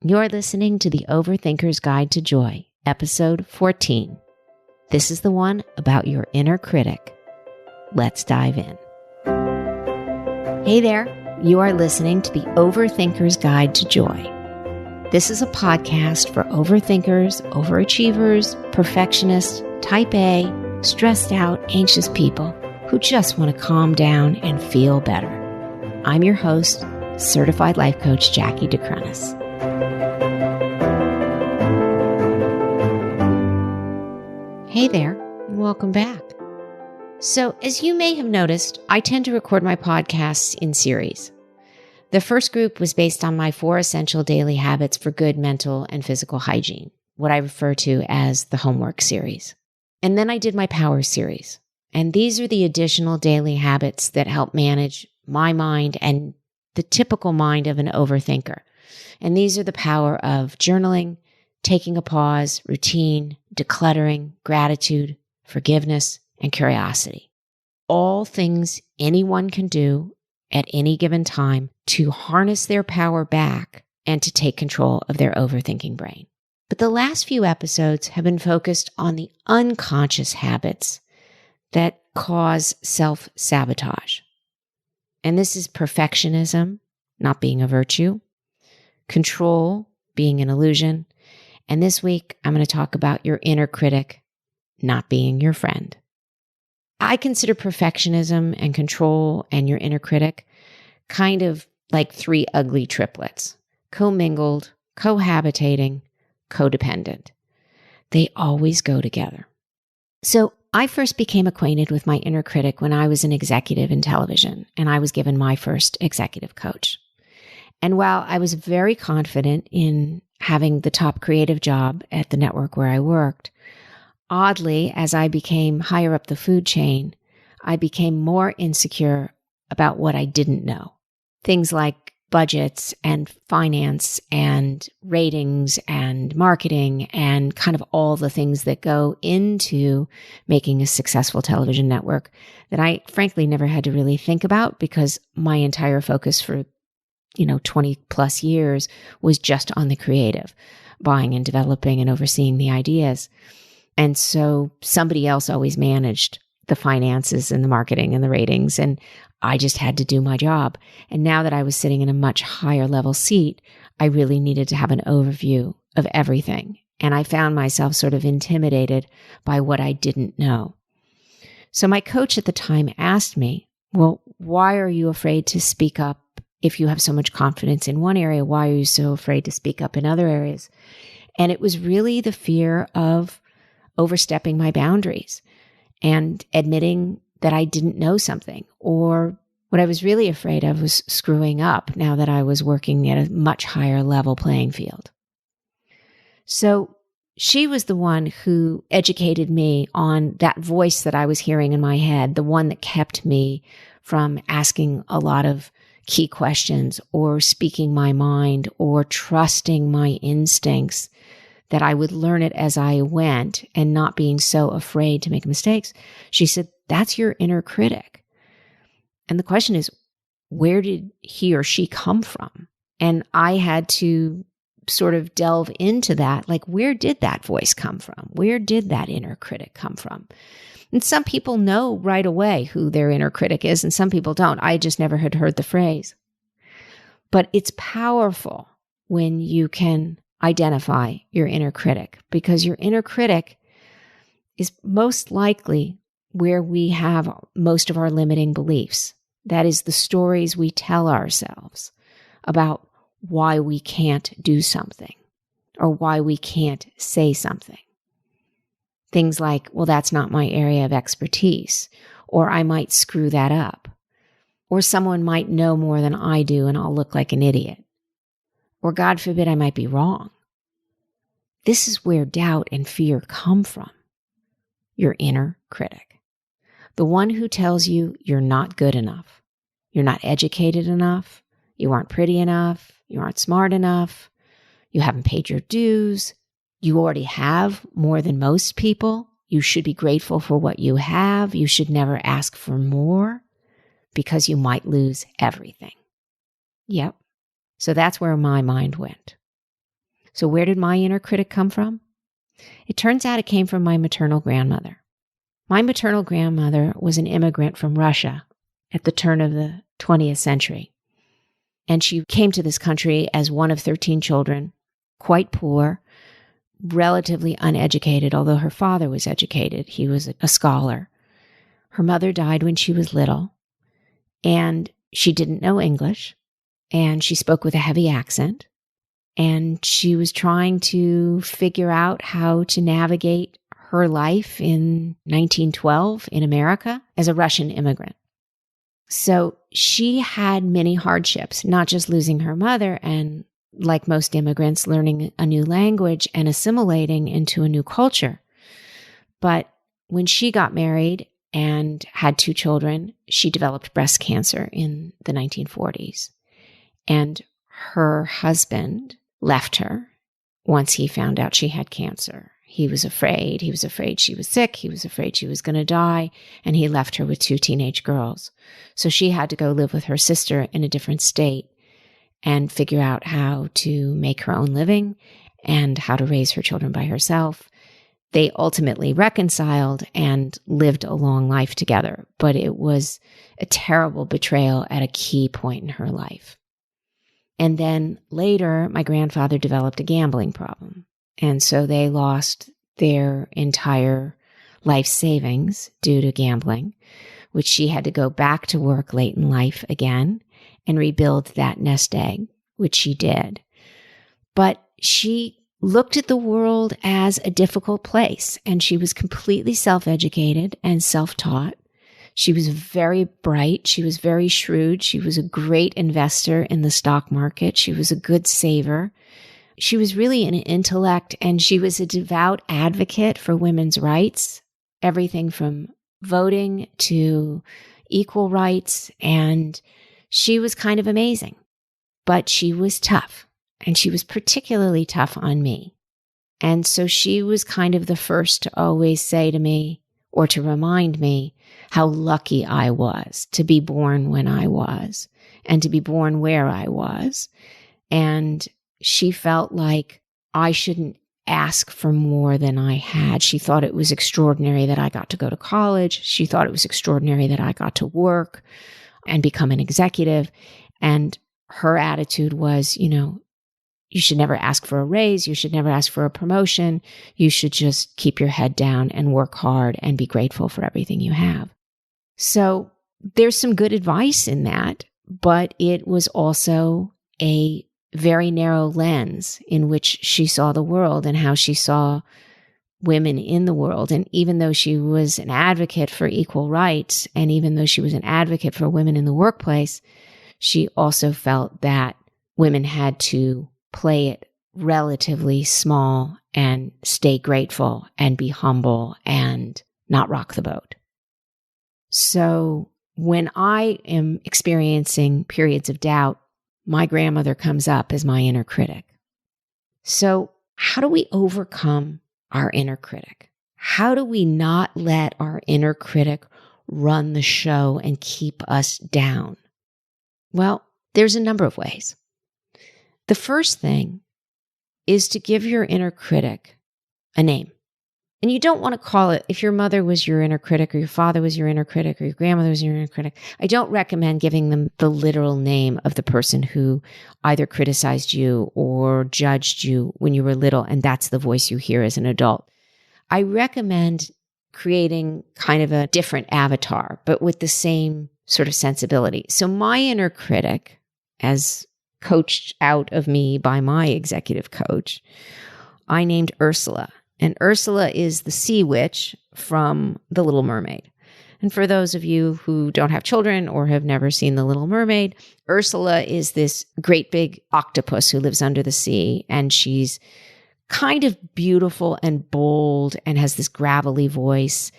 You're listening to the Overthinker's Guide to Joy, episode 14. This is the one about your inner critic. Let's dive in. Hey there, you are listening to the Overthinker's Guide to Joy. This is a podcast for overthinkers, overachievers, perfectionists, type A, stressed out, anxious people who just want to calm down and feel better. I'm your host, certified life coach Jackie DeCrenis. Hey there, and welcome back. So, as you may have noticed, I tend to record my podcasts in series. The first group was based on my 4 essential daily habits for good mental and physical hygiene, what I refer to as the homework series. And then I did my power series. And these are the additional daily habits that help manage my mind and the typical mind of an overthinker. And these are the power of journaling, taking a pause, routine, decluttering, gratitude, forgiveness, and curiosity. All things anyone can do at any given time to harness their power back and to take control of their overthinking brain. But the last few episodes have been focused on the unconscious habits that cause self-sabotage. And this is perfectionism, not being a virtue, control, being an illusion, and this week I'm going to talk about your inner critic not being your friend. I consider perfectionism and control and your inner critic kind of like 3 ugly triplets, commingled, cohabitating, codependent. They always go together. So I first became acquainted with my inner critic when I was an executive in television, and I was given my first executive coach. And while I was very confident in having the top creative job at the network where I worked, oddly, as I became higher up the food chain, I became more insecure about what I didn't know. Things like budgets and finance and ratings and marketing and kind of all the things that go into making a successful television network that I frankly never had to really think about because my entire focus for 20 plus years was just on the creative, buying and developing and overseeing the ideas. And so somebody else always managed the finances and the marketing and the ratings, and I just had to do my job. And now that I was sitting in a much higher level seat, I really needed to have an overview of everything. And I found myself sort of intimidated by what I didn't know. So my coach at the time asked me, well, why are you afraid to speak up? If you have so much confidence in one area, why are you so afraid to speak up in other areas? And it was really the fear of overstepping my boundaries and admitting that I didn't know something, or what I was really afraid of was screwing up now that I was working at a much higher level playing field. So she was the one who educated me on that voice that I was hearing in my head, the one that kept me from asking a lot of key questions or speaking my mind or trusting my instincts, that I would learn it as I went and not being so afraid to make mistakes. She said, that's your inner critic. And the question is, where did he or she come from? And I had to sort of delve into that. Like, where did that voice come from? Where did that inner critic come from? And some people know right away who their inner critic is, and some people don't. I just never had heard the phrase. But it's powerful when you can identify your inner critic, because your inner critic is most likely where we have most of our limiting beliefs. That is the stories we tell ourselves about why we can't do something or why we can't say something. Things like, well, that's not my area of expertise, or I might screw that up, or someone might know more than I do and I'll look like an idiot, or God forbid I might be wrong. This is where doubt and fear come from. Your inner critic. The one who tells you you're not good enough, you're not educated enough, you aren't pretty enough, you aren't smart enough, you haven't paid your dues, you already have more than most people, you should be grateful for what you have, you should never ask for more because you might lose everything. Yep. So that's where my mind went. So where did my inner critic come from? It turns out it came from my maternal grandmother. My maternal grandmother was an immigrant from Russia at the turn of the 20th century. And she came to this country as one of 13 children, quite poor, relatively uneducated, although her father was educated. He was a scholar. Her mother died when she was little, and she didn't know English, and she spoke with a heavy accent, and she was trying to figure out how to navigate her life in 1912 in America as a Russian immigrant. So she had many hardships, not just losing her mother and, like most immigrants, learning a new language and assimilating into a new culture. But when she got married and had 2 children, she developed breast cancer in the 1940s. And her husband left her once he found out she had cancer. He was afraid. He was afraid she was sick. He was afraid she was going to die. And he left her with 2 teenage girls. So she had to go live with her sister in a different state and figure out how to make her own living and how to raise her children by herself. They ultimately reconciled and lived a long life together, but it was a terrible betrayal at a key point in her life. And then later, my grandfather developed a gambling problem. And so they lost their entire life savings due to gambling, which she had to go back to work late in life again and rebuild that nest egg, which she did. But she looked at the world as a difficult place, and she was completely self-educated and self-taught. She was very bright. She was very shrewd. She was a great investor in the stock market. She was a good saver. She was really an intellect, and she was a devout advocate for women's rights, everything from voting to equal rights, and she was kind of amazing. But she was tough, and she was particularly tough on me. And so she was kind of the first to always say to me, or to remind me, how lucky I was to be born when I was, and to be born where I was. And she felt like I shouldn't ask for more than I had. She thought it was extraordinary that I got to go to college. She thought it was extraordinary that I got to work and become an executive. And her attitude was, you should never ask for a raise. You should never ask for a promotion. You should just keep your head down and work hard and be grateful for everything you have. So there's some good advice in that, but it was also a very narrow lens in which she saw the world and how she saw women in the world. And even though she was an advocate for equal rights, and even though she was an advocate for women in the workplace, she also felt that women had to play it relatively small and stay grateful and be humble and not rock the boat. So when I am experiencing periods of doubt, my grandmother comes up as my inner critic. So how do we overcome our inner critic? How do we not let our inner critic run the show and keep us down? Well, there's a number of ways. The first thing is to give your inner critic a name. And you don't want to call it, if your mother was your inner critic, or your father was your inner critic, or your grandmother was your inner critic, I don't recommend giving them the literal name of the person who either criticized you or judged you when you were little, and that's the voice you hear as an adult. I recommend creating kind of a different avatar, but with the same sort of sensibility. So my inner critic, as coached out of me by my executive coach, I named Ursula. And Ursula is the sea witch from The Little Mermaid. And for those of you who don't have children or have never seen The Little Mermaid, Ursula is this great big octopus who lives under the sea. And she's kind of beautiful and bold and has this gravelly voice.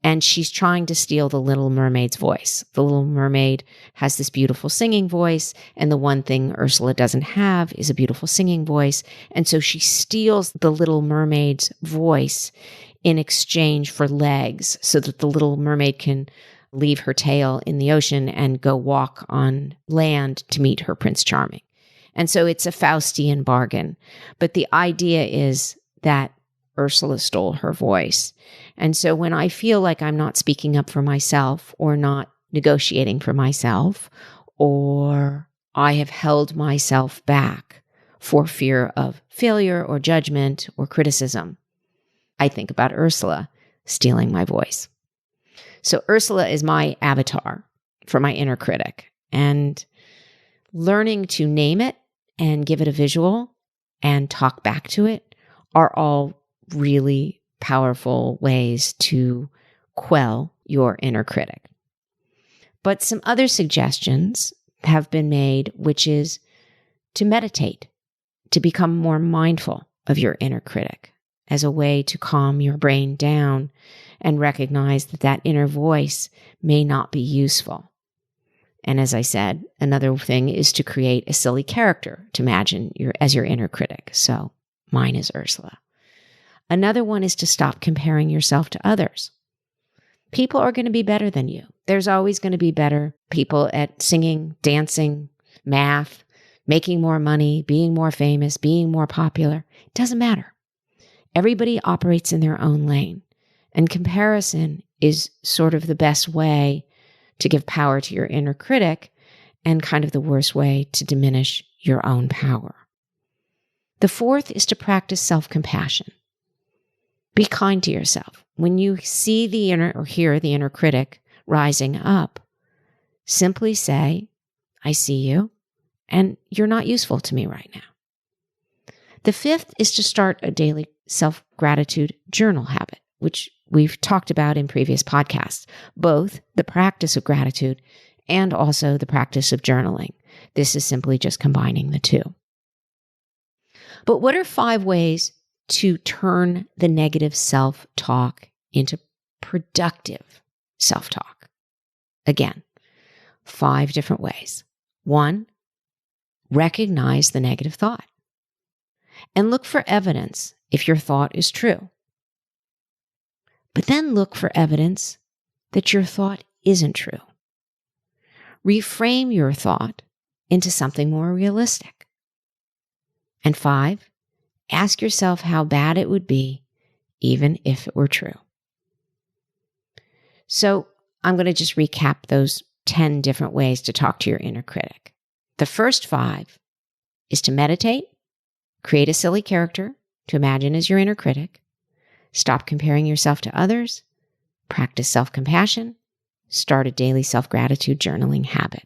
And she's trying to steal the Little Mermaid's voice. The Little Mermaid has this beautiful singing voice, and the one thing Ursula doesn't have is a beautiful singing voice. And so she steals the Little Mermaid's voice in exchange for legs so that the Little Mermaid can leave her tail in the ocean and go walk on land to meet her Prince Charming. And so it's a Faustian bargain. But the idea is that Ursula stole her voice. And so when I feel like I'm not speaking up for myself or not negotiating for myself, or I have held myself back for fear of failure or judgment or criticism, I think about Ursula stealing my voice. So Ursula is my avatar for my inner critic. And learning to name it and give it a visual and talk back to it are all really powerful ways to quell your inner critic. But some other suggestions have been made, which is to meditate, to become more mindful of your inner critic as a way to calm your brain down and recognize that that inner voice may not be useful. And as I said, another thing is to create a silly character to imagine as your inner critic. So mine is Ursula. Another one is to stop comparing yourself to others. People are going to be better than you. There's always going to be better people at singing, dancing, math, making more money, being more famous, being more popular. It doesn't matter. Everybody operates in their own lane. And comparison is sort of the best way to give power to your inner critic and kind of the worst way to diminish your own power. The fourth is to practice self-compassion. Be kind to yourself. When you see the inner or hear the inner critic rising up, simply say, I see you, and you're not useful to me right now. The fifth is to start a daily self-gratitude journal habit, which we've talked about in previous podcasts, both the practice of gratitude and also the practice of journaling. This is simply just combining the two. But what are 5 ways to turn the negative self-talk into productive self-talk? Again, 5 different ways. 1, recognize the negative thought and look for evidence if your thought is true. But then look for evidence that your thought isn't true. Reframe your thought into something more realistic. And 5, ask yourself how bad it would be even if it were true. So I'm going to just recap those 10 different ways to talk to your inner critic. The first 5 is to meditate, create a silly character to imagine as your inner critic, stop comparing yourself to others, practice self-compassion, start a daily self-gratitude journaling habit.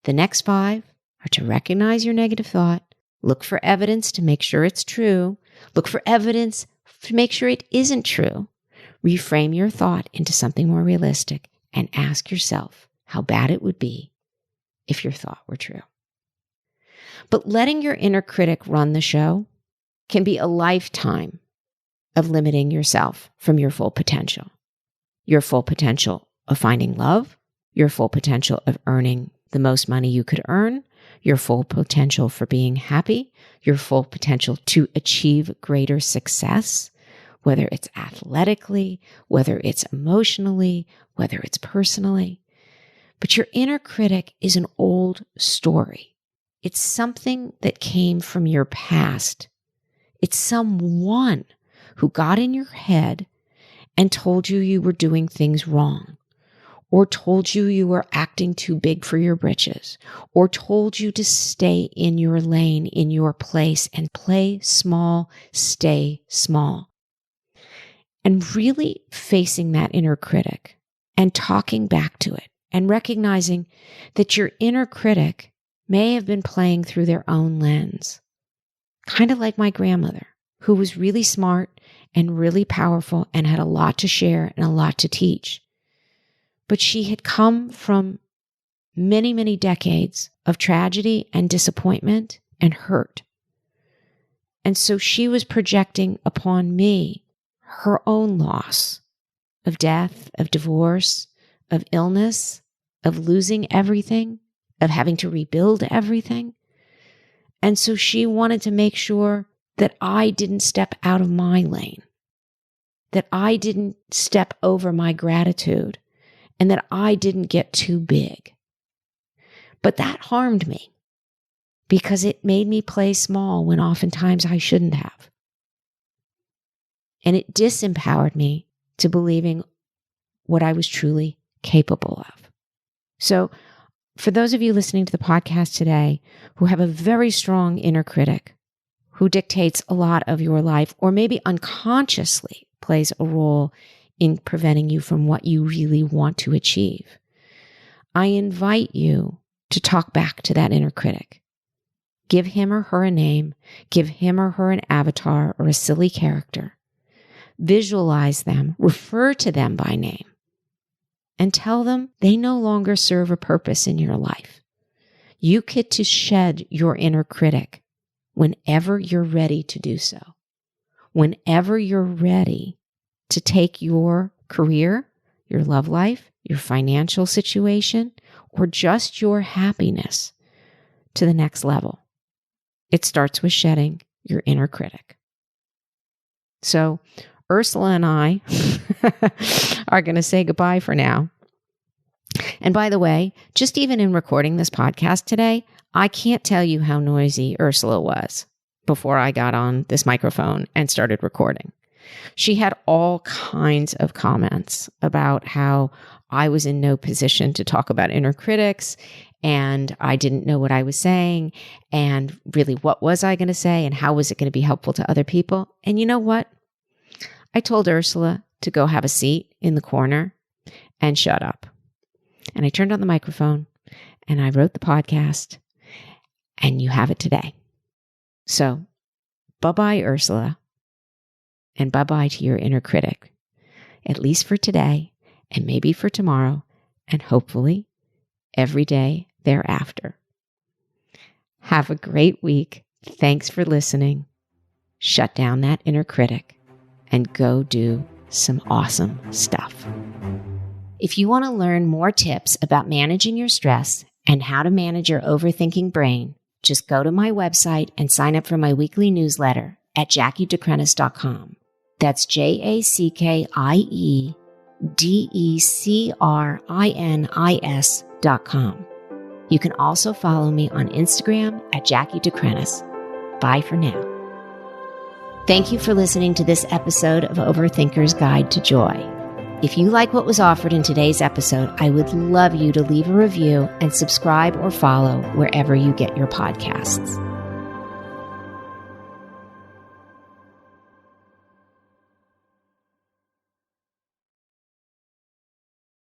The next 5 are to recognize your negative thought, look for evidence to make sure it's true, look for evidence to make sure it isn't true, reframe your thought into something more realistic, and ask yourself how bad it would be if your thought were true. But letting your inner critic run the show can be a lifetime of limiting yourself from your full potential of finding love, your full potential of earning the most money you could earn, your full potential for being happy, your full potential to achieve greater success, whether it's athletically, whether it's emotionally, whether it's personally. But your inner critic is an old story. It's something that came from your past. It's someone who got in your head and told you you were doing things wrong, or told you you were acting too big for your britches, or told you to stay in your lane, in your place, and play small, stay small. And really facing that inner critic and talking back to it and recognizing that your inner critic may have been playing through their own lens. Kind of like my grandmother, who was really smart and really powerful and had a lot to share and a lot to teach. But she had come from many, many decades of tragedy and disappointment and hurt. And so she was projecting upon me her own loss of death, of divorce, of illness, of losing everything, of having to rebuild everything. And so she wanted to make sure that I didn't step out of my lane, that I didn't step over my gratitude, and that I didn't get too big. But that harmed me because it made me play small when oftentimes I shouldn't have. And it disempowered me to believing what I was truly capable of. So for those of you listening to the podcast today who have a very strong inner critic who dictates a lot of your life, or maybe unconsciously plays a role in preventing you from what you really want to achieve, I invite you to talk back to that inner critic. Give him or her a name, give him or her an avatar or a silly character. Visualize them, refer to them by name, and tell them they no longer serve a purpose in your life. You get to shed your inner critic whenever you're ready to do so. Whenever you're ready to take your career, your love life, your financial situation, or just your happiness to the next level. It starts with shedding your inner critic. So Ursula and I are going to say goodbye for now. And by the way, just even in recording this podcast today, I can't tell you how noisy Ursula was before I got on this microphone and started recording. She had all kinds of comments about how I was in no position to talk about inner critics, and I didn't know what I was saying, and really what was I going to say, and how was it going to be helpful to other people? And you know what? I told Ursula to go have a seat in the corner and shut up. And I turned on the microphone and I wrote the podcast, and you have it today. So bye-bye, Ursula, and bye-bye to your inner critic, at least for today and maybe for tomorrow and hopefully every day thereafter. Have a great week. Thanks for listening. Shut down that inner critic and go do some awesome stuff. If you want to learn more tips about managing your stress and how to manage your overthinking brain, just go to my website and sign up for my weekly newsletter at JackieDeCrenis.com. That's JackieDeCrenis.com. You can also follow me on Instagram at Jackie DeCrenis. Bye for now. Thank you for listening to this episode of Overthinker's Guide to Joy. If you like what was offered in today's episode, I would love you to leave a review and subscribe or follow wherever you get your podcasts.